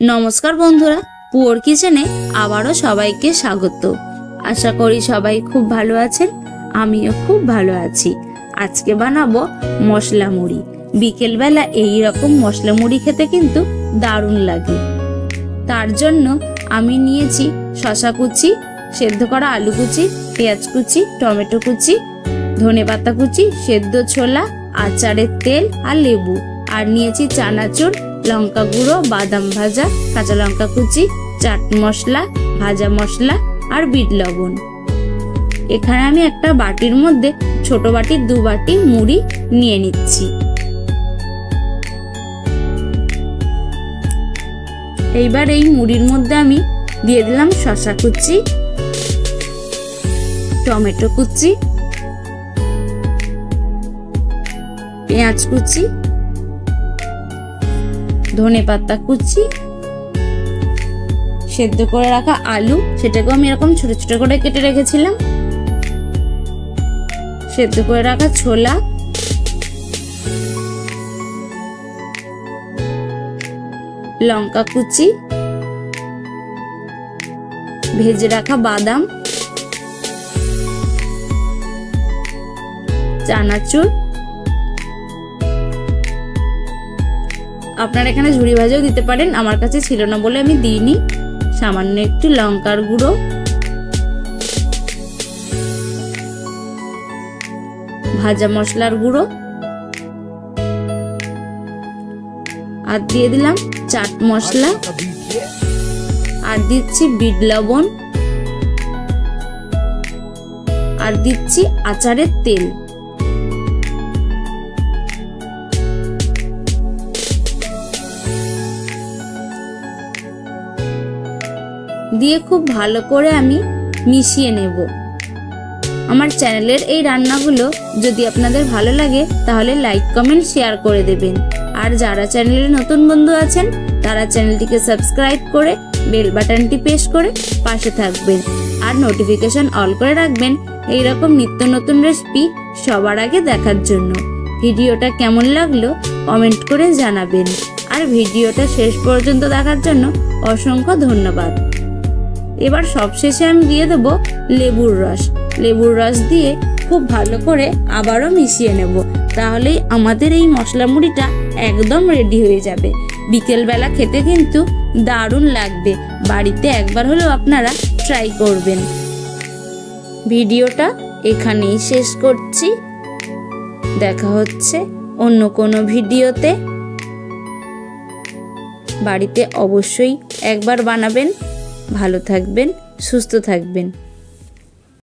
नमस्कार बंधुरा पुअर किचेने आबारो सबाइके स्वागत। आशा करी सबाई खूब भालो आछेन, आमिओ खूब भालो आछि। आजके बानाबो मशला मुड़ी। बिकेल बेला एई रकम मशला मुड़ी खेते किन्तु दारुण लागे। तार जन्य आमी नियेछि शशा कुचि, सेদ্ধ करा आलू कुचि, पेंयाज कुचि, टमेटो कुचि, धने पाता कुचि, सेদ্ধ छोला, आचारेर तेल और लेबू और नियेछि चानाचुर, लंका गुड़ो, बादाम भाजा, काँचा लंका कुचि, चाट मशला, भाजा मशला और बीट लवण। एखाने आमी एकटा बाटिर मध्य छोट बाटिर 2 बाटी मुड़ी निये निচ্ছি। এইবার এই মুড়ির মধ্যে আমি দিয়ে দিলাম শসা কুচি, টমেটো কুচি, পেঁয়াজ কুচি, ধনে পাতা কুচি, সেদ্ধ করে রাখা আলু, সেটাকে আমি এরকম ছোট ছোট করে কেটে রেখেছিলাম, সেদ্ধ করে রাখা ছোলা, লঙ্কা কুচি, ভেজে রাখা বাদাম, চানাচুর। আপনারা এখানে ঝুরি ভাজাও দিতে পারেন, আমার কাছে ছিল না বলে আমি দিইনি। সামান্য একটু লঙ্কার গুঁড়ো, ভাজা মশলার গুঁড়ো আর দিয়ে দিলাম চাট মশলা আর দিচ্ছি বিট লবণ আর দিচ্ছি আচারের তেল। দিয়ে খুব ভালো করে আমি মিশিয়ে নেব। আমার চ্যানেলের এই রান্নাগুলো যদি আপনাদের ভালো লাগে তাহলে লাইক কমেন্ট শেয়ার করে দেবেন। আর যারা চ্যানেলে নতুন বন্ধু আছেন তারা চ্যানেলটিকে সাবস্ক্রাইব করে বেল বাটনটি প্রেস করে পাশে থাকবেন আর নোটিফিকেশন অল করে রাখবেন এই রকম নিত্য নতুন রেসিপি সবার আগে দেখার জন্য। ভিডিওটা কেমন লাগলো কমেন্ট করে জানাবেন আর ভিডিওটা শেষ পর্যন্ত দেখার জন্য অসংখ্য ধন্যবাদ। এবার সবশেষে আমি দিয়ে দেব লেবুর রস। লেবুর রস দিয়ে খুব ভালো করে আবারও মিশিয়ে নেব, তাহলেই আমাদের এই মশলা মুড়িটা একদম রেডি হয়ে যাবে। বিকেল বেলা খেতে কিন্তু দারুণ লাগবে, বাড়িতে একবার হলেও আপনারা ট্রাই করবেন। ভিডিওটা এখানেই শেষ করছি, দেখা হচ্ছে অন্য কোনো ভিডিওতে। বাড়িতে অবশ্যই একবার বানাবেন। ভালো থাকবেন, সুস্থ থাকবেন।